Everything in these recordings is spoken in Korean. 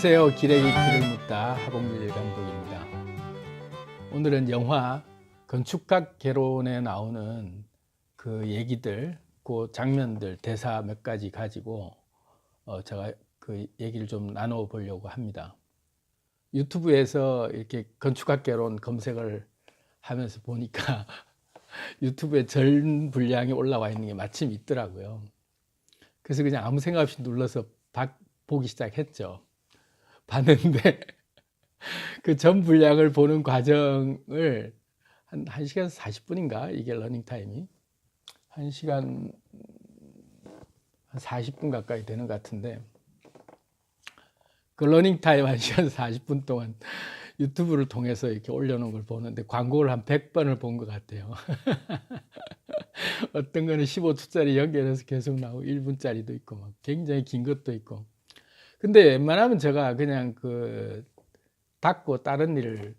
안녕하세요. 길에게 길을 묻다 하봉길 감독입니다. 오늘은 영화 건축학 개론에 나오는 그 얘기들, 그 장면들, 대사 몇 가지 가지고 제가 그 얘기를 좀 나눠 보려고 합니다. 유튜브에서 이렇게 건축학 개론 검색을 하면서 보니까 유튜브에 전 분량이 올라와 있는 게 마침 있더라고요. 그래서 그냥 아무 생각 없이 눌러서 보기 시작했죠. 봤는데 그 전 분량을 보는 과정을 한 1시간 40분인가 이게 러닝 타임이 1시간 한 40분 가까이 되는 것 같은데, 그 러닝 타임 1시간 40분 동안 유튜브를 통해서 이렇게 올려놓은 걸 보는데 광고를 한 100번을 본 것 같아요. 어떤 거는 15초짜리 연결해서 계속 나오고 1분짜리도 있고 막 굉장히 긴 것도 있고. 근데 웬만하면 제가 그냥 그 닫고 다른 일을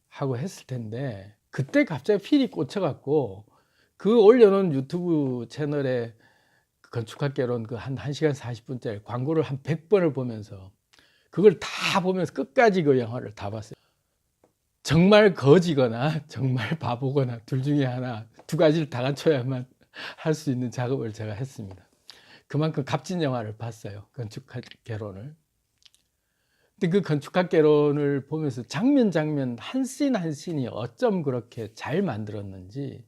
하고 했을 텐데, 그때 갑자기 필이 꽂혀갖고 그 올려놓은 유튜브 채널에 건축학 개론 그 한 1시간 40분짜리 광고를 한 100번을 보면서 그걸 다 보면서 끝까지 그 영화를 다 봤어요. 정말 거지거나 정말 바보거나 둘 중에 하나, 두 가지를 다 갖춰야만 할 수 있는 작업을 제가 했습니다. 그만큼 값진 영화를 봤어요. 건축학 개론을. 근데 그 건축학 개론을 보면서 장면 장면 한 씬 한 씬이 어쩜 그렇게 잘 만들었는지,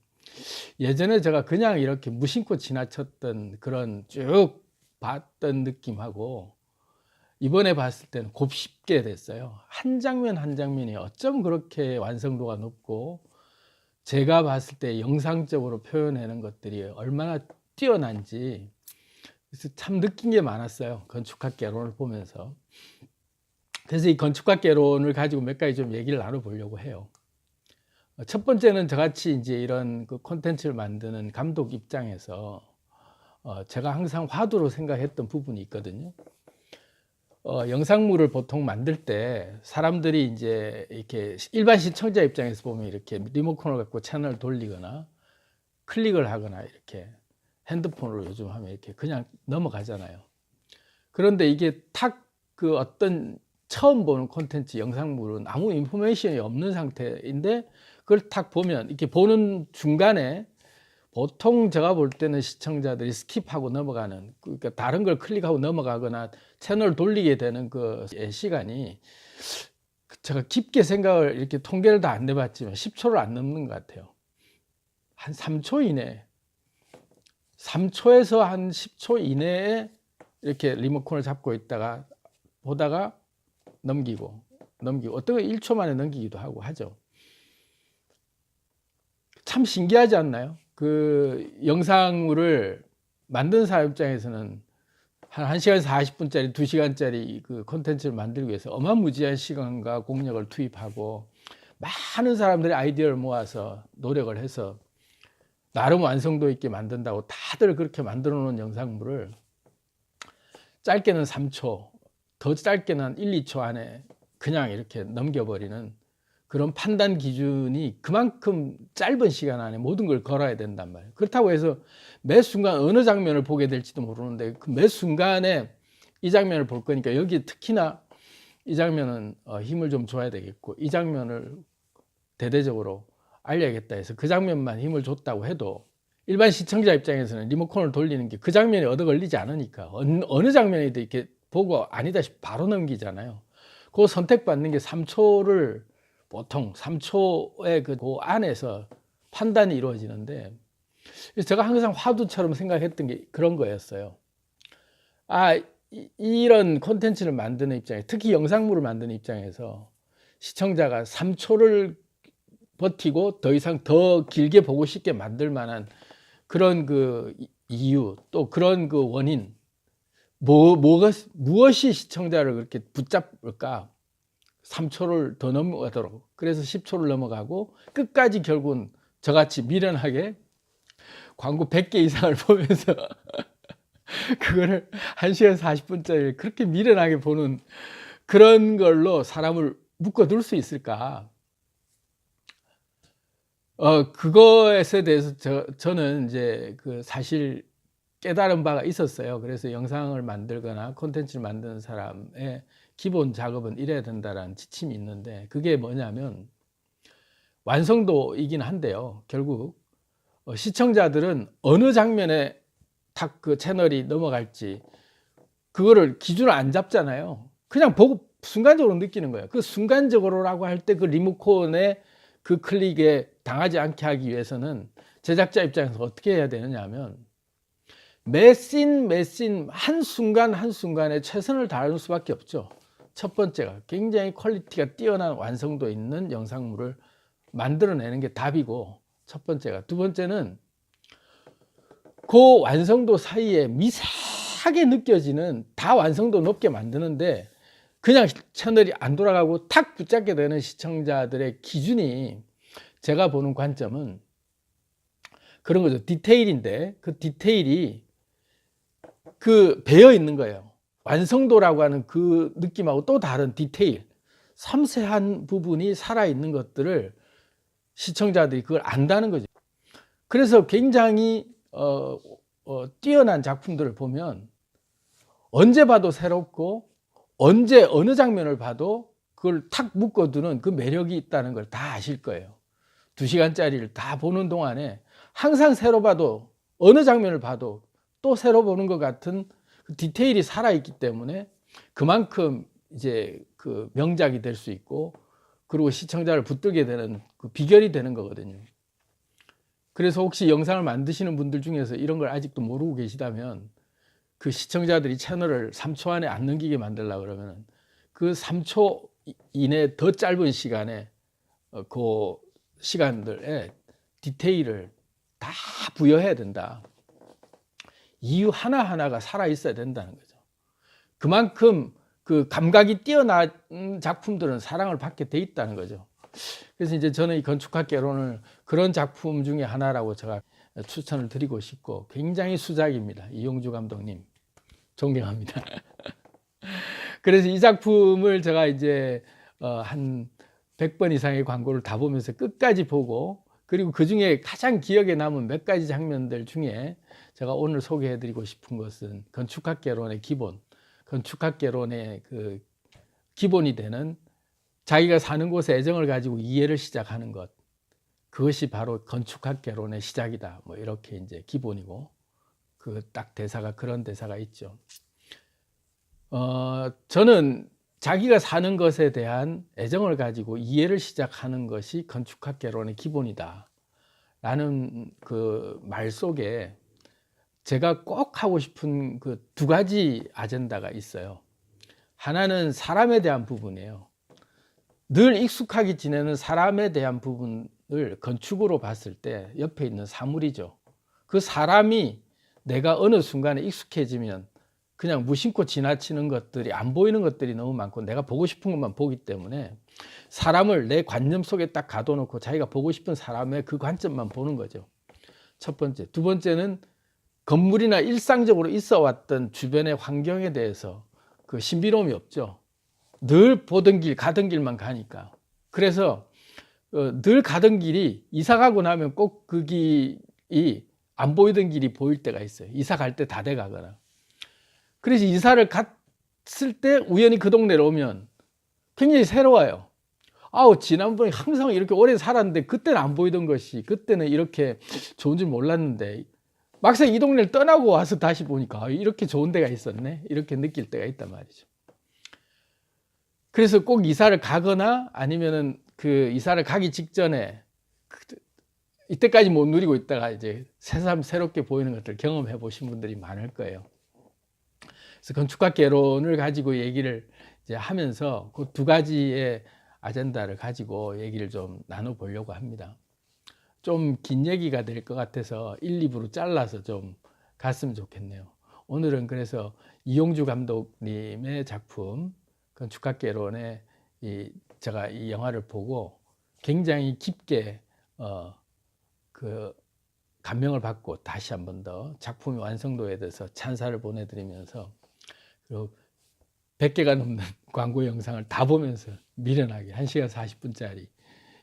예전에 제가 그냥 이렇게 무심코 지나쳤던 그런 쭉 봤던 느낌하고 이번에 봤을 때는 곱씹게 됐어요. 한 장면 한 장면이 어쩜 그렇게 완성도가 높고 제가 봤을 때 영상적으로 표현하는 것들이 얼마나 뛰어난지, 그래서 참 느낀 게 많았어요. 건축학 개론을 보면서. 그래서 이 건축학 개론을 가지고 몇 가지 좀 얘기를 나눠보려고 해요. 첫 번째는 저같이 이제 이런 그 콘텐츠를 만드는 감독 입장에서 제가 항상 화두로 생각했던 부분이 있거든요. 영상물을 보통 만들 때 사람들이 이제 이렇게 일반 시청자 입장에서 보면 이렇게 리모컨을 갖고 채널을 돌리거나 클릭을 하거나 이렇게 핸드폰으로 요즘 하면 이렇게 그냥 넘어가잖아요. 그런데 이게 탁 그 어떤 처음 보는 콘텐츠 영상물은 아무 인포메이션이 없는 상태인데 그걸 탁 보면 이렇게 보는 중간에 보통 제가 볼 때는 시청자들이 스킵하고 넘어가는, 그러니까 다른 걸 클릭하고 넘어가거나 채널 돌리게 되는 그 시간이, 제가 깊게 생각을 이렇게 통계를 다 안 내봤지만 10초를 안 넘는 것 같아요. 한 3초 이내, 3초에서 한 10초 이내에 이렇게 리모컨을 잡고 있다가 보다가 넘기고 어떤 거 1초 만에 넘기기도 하고 하죠. 참 신기하지 않나요? 그 영상물을 만든 사람 입장에서는 한 1시간 40분짜리 2시간짜리 그 콘텐츠를 만들기 위해서 어마무지한 시간과 공력을 투입하고 많은 사람들이 아이디어를 모아서 노력을 해서 나름 완성도 있게 만든다고 다들 그렇게 만들어 놓은 영상물을 짧게는 3초, 더 짧게는 한 1, 2초 안에 그냥 이렇게 넘겨버리는 그런 판단 기준이, 그만큼 짧은 시간 안에 모든 걸 걸어야 된단 말이에요. 그렇다고 해서 매 순간 어느 장면을 보게 될지도 모르는데 그 매 순간에 이 장면을 볼 거니까 여기 특히나 이 장면은 힘을 좀 줘야 되겠고 이 장면을 대대적으로 알려야겠다 해서 그 장면만 힘을 줬다고 해도 일반 시청자 입장에서는 리모컨을 돌리는 게 그 장면이 얻어 걸리지 않으니까 어느 장면이든 이렇게 보고 아니다 싶으면 바로 넘기잖아요. 그 선택받는 게 3초를, 보통 3초의 그 안에서 판단이 이루어지는데, 제가 항상 화두처럼 생각했던 게 그런 거였어요. 이런 콘텐츠를 만드는 입장에, 특히 영상물을 만드는 입장에서 시청자가 3초를 버티고 더 이상 더 길게 보고 싶게 만들 만한 그런 그 이유, 또 그런 그 원인, 무엇이 시청자를 그렇게 붙잡을까? 3초를 더 넘어가도록. 그래서 10초를 넘어가고 끝까지 결국은 저같이 미련하게 광고 100개 이상을 보면서 그거를 1시간 40분짜리 그렇게 미련하게 보는 그런 걸로 사람을 묶어둘 수 있을까? 그것에 대해서 저는 이제 그 사실 깨달은 바가 있었어요. 그래서 영상을 만들거나 콘텐츠를 만드는 사람의 기본 작업은 이래야 된다라는 지침이 있는데, 그게 뭐냐면 완성도이긴 한데요. 결국 시청자들은 어느 장면에 탁 그 채널이 넘어갈지 그거를 기준을 안 잡잖아요. 그냥 보고 순간적으로 느끼는 거예요. 그 순간적으로라고 할 때 그 리모컨의 그 클릭에 당하지 않게 하기 위해서는 제작자 입장에서 어떻게 해야 되느냐 하면 매 씬 한순간 한순간에 최선을 다하는 수밖에 없죠. 첫 번째가 굉장히 퀄리티가 뛰어난 완성도 있는 영상물을 만들어내는 게 답이고, 첫 번째가. 두 번째는 그 완성도 사이에 미세하게 느껴지는, 다 완성도 높게 만드는데 그냥 채널이 안 돌아가고 탁 붙잡게 되는 시청자들의 기준이, 제가 보는 관점은 그런 거죠. 디테일인데 그 디테일이 그 배어 있는 거예요. 완성도라고 하는 그 느낌하고 또 다른 디테일, 섬세한 부분이 살아있는 것들을 시청자들이 그걸 안다는 거죠. 그래서 굉장히 뛰어난 작품들을 보면 언제 봐도 새롭고 언제 어느 장면을 봐도 그걸 탁 묶어두는 그 매력이 있다는 걸 다 아실 거예요. 2시간짜리를 다 보는 동안에 항상 새로 봐도, 어느 장면을 봐도 또 새로 보는 것 같은 그 디테일이 살아있기 때문에 그만큼 이제 그 명작이 될 수 있고, 그리고 시청자를 붙들게 되는 그 비결이 되는 거거든요. 그래서 혹시 영상을 만드시는 분들 중에서 이런 걸 아직도 모르고 계시다면, 그 시청자들이 채널을 3초 안에 안 넘기게 만들려고 그러면 그 3초 이내 더 짧은 시간에 그 시간들에 디테일을 다 부여해야 된다. 이유 하나하나가 살아있어야 된다는 거죠. 그만큼 그 감각이 뛰어난 작품들은 사랑을 받게 돼 있다는 거죠. 그래서 이제 저는 이 건축학개론을 그런 작품 중에 하나라고 제가 추천을 드리고 싶고, 굉장히 수작입니다. 이용주 감독님 존경합니다. 그래서 이 작품을 제가 이제 한 100번 이상의 광고를 다 보면서 끝까지 보고, 그리고 그 중에 가장 기억에 남은 몇 가지 장면들 중에 제가 오늘 소개해 드리고 싶은 것은 건축학개론의 기본, 건축학개론의 그 기본이 되는 자기가 사는 곳에 애정을 가지고 이해를 시작하는 것, 그것이 바로 건축학개론의 시작이다. 뭐 이렇게 이제 기본이고, 그 딱 대사가, 그런 대사가 있죠. 저는 자기가 사는 것에 대한 애정을 가지고 이해를 시작하는 것이 건축학개론의 기본이다 라는 그 말 속에 제가 꼭 하고 싶은 그 2가지 아젠다가 있어요. 하나는 사람에 대한 부분이에요. 늘 익숙하게 지내는 사람에 대한 부분을 건축으로 봤을 때 옆에 있는 사물이죠. 그 사람이 내가 어느 순간에 익숙해지면 그냥 무심코 지나치는 것들이, 안 보이는 것들이 너무 많고 내가 보고 싶은 것만 보기 때문에 사람을 내 관념 속에 딱 가둬놓고 자기가 보고 싶은 사람의 그 관점만 보는 거죠. 첫 번째. 두 번째는 건물이나 일상적으로 있어 왔던 주변의 환경에 대해서 그 신비로움이 없죠. 늘 보던 길, 가던 길만 가니까. 그래서 늘 가던 길이 이사 가고 나면 꼭 그 길이 안 보이던 길이 보일 때가 있어요. 이사 갈 때 다 돼 가거나. 그래서 이사를 갔을 때 우연히 그 동네로 오면 굉장히 새로워요. 아우, 지난번에 항상 이렇게 오래 살았는데 그때는 안 보이던 것이, 그때는 이렇게 좋은 줄 몰랐는데 막상 이 동네를 떠나고 와서 다시 보니까 이렇게 좋은 데가 있었네, 이렇게 느낄 때가 있단 말이죠. 그래서 꼭 이사를 가거나 아니면은 그 이사를 가기 직전에 이때까지 못 누리고 있다가 이제 새삼 새롭게 보이는 것들 경험해 보신 분들이 많을 거예요. 그래서 건축학개론을 가지고 얘기를 이제 하면서 그 2가지의 아젠다를 가지고 얘기를 좀 나눠보려고 합니다. 좀 긴 얘기가 될 것 같아서 1, 2부로 잘라서 좀 갔으면 좋겠네요. 오늘은 그래서 이용주 감독님의 작품 건축학개론에 제가 이 영화를 보고 굉장히 깊게 그 감명을 받고 다시 한 번 더 작품의 완성도에 대해서 찬사를 보내드리면서, 그리고 100개가 넘는 광고 영상을 다 보면서 미련하게 1시간 40분짜리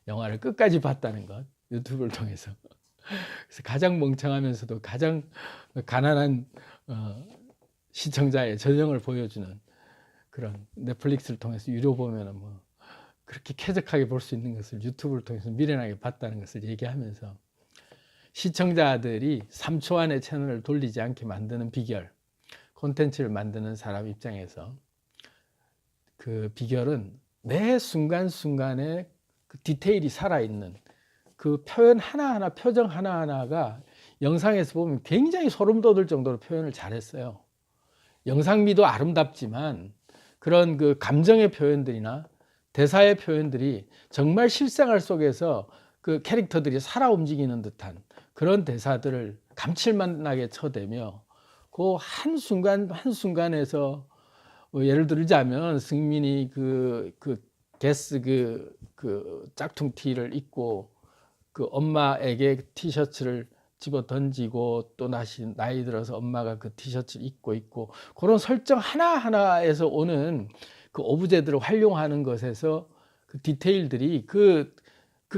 영화를 끝까지 봤다는 것, 유튜브를 통해서. 그래서 가장 멍청하면서도 가장 가난한 시청자의 전형을 보여주는 그런 넷플릭스를 통해서 유료 보면은 뭐 그렇게 쾌적하게 볼 수 있는 것을 유튜브를 통해서 미련하게 봤다는 것을 얘기하면서 시청자들이 3초 안에 채널을 돌리지 않게 만드는 비결, 콘텐츠를 만드는 사람 입장에서 그 비결은 매 순간순간에 그 디테일이 살아있는 그 표현 하나하나, 표정 하나하나가 영상에서 보면 굉장히 소름 돋을 정도로 표현을 잘했어요. 영상미도 아름답지만 그런 그 감정의 표현들이나 대사의 표현들이 정말 실생활 속에서 그 캐릭터들이 살아 움직이는 듯한 그런 대사들을 감칠맛 나게 쳐대며 그 한순간 한순간에서 예를 들자면 승민이 그 게스 그 짝퉁 티를 입고 그 엄마에게 티셔츠를 집어 던지고 또 다시 나이 들어서 엄마가 그 티셔츠를 입고 있고 그런 설정 하나하나에서 오는 그 오브제들을 활용하는 것에서 그 디테일들이 그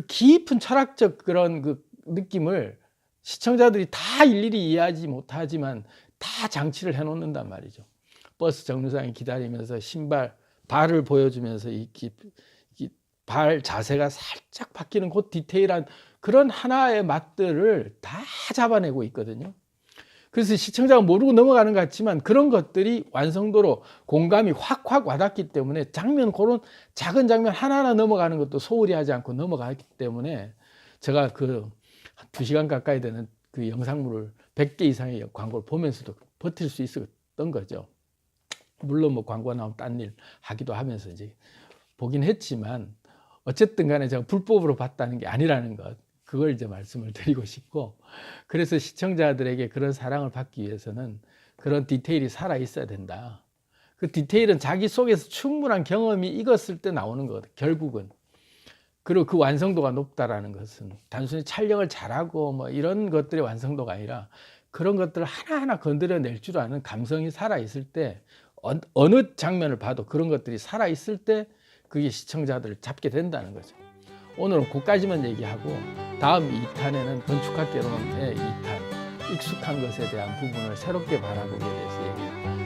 깊은 철학적 그런 그 느낌을 시청자들이 다 일일이 이해하지 못하지만 다 장치를 해 놓는단 말이죠. 버스 정류장에 기다리면서 발을 보여주면서 이 발 자세가 살짝 바뀌는 그 디테일한 그런 하나의 맛들을 다 잡아내고 있거든요. 그래서 시청자가 모르고 넘어가는 것 같지만 그런 것들이 완성도로 공감이 확확 와닿기 때문에 그런 작은 장면 하나하나 넘어가는 것도 소홀히 하지 않고 넘어가기 때문에 제가 그 2시간 가까이 되는 그 영상물을 100개 이상의 광고를 보면서도 버틸 수 있었던 거죠. 물론 뭐 광고 나오면 딴 일 하기도 하면서 이제 보긴 했지만 어쨌든 간에 제가 불법으로 봤다는 게 아니라는 것, 그걸 이제 말씀을 드리고 싶고, 그래서 시청자들에게 그런 사랑을 받기 위해서는 그런 디테일이 살아 있어야 된다. 그 디테일은 자기 속에서 충분한 경험이 익었을 때 나오는 거거든, 결국은. 그리고 그 완성도가 높다라는 것은 단순히 촬영을 잘하고 뭐 이런 것들의 완성도가 아니라 그런 것들을 하나하나 건드려낼 줄 아는 감성이 살아 있을 때, 어느 장면을 봐도 그런 것들이 살아 있을 때 그게 시청자들을 잡게 된다는 거죠. 오늘은 그까지만 얘기하고 다음 2탄에는 건축학개론의 2탄, 익숙한 것에 대한 부분을 새롭게 바라보게 돼서 얘기합니다.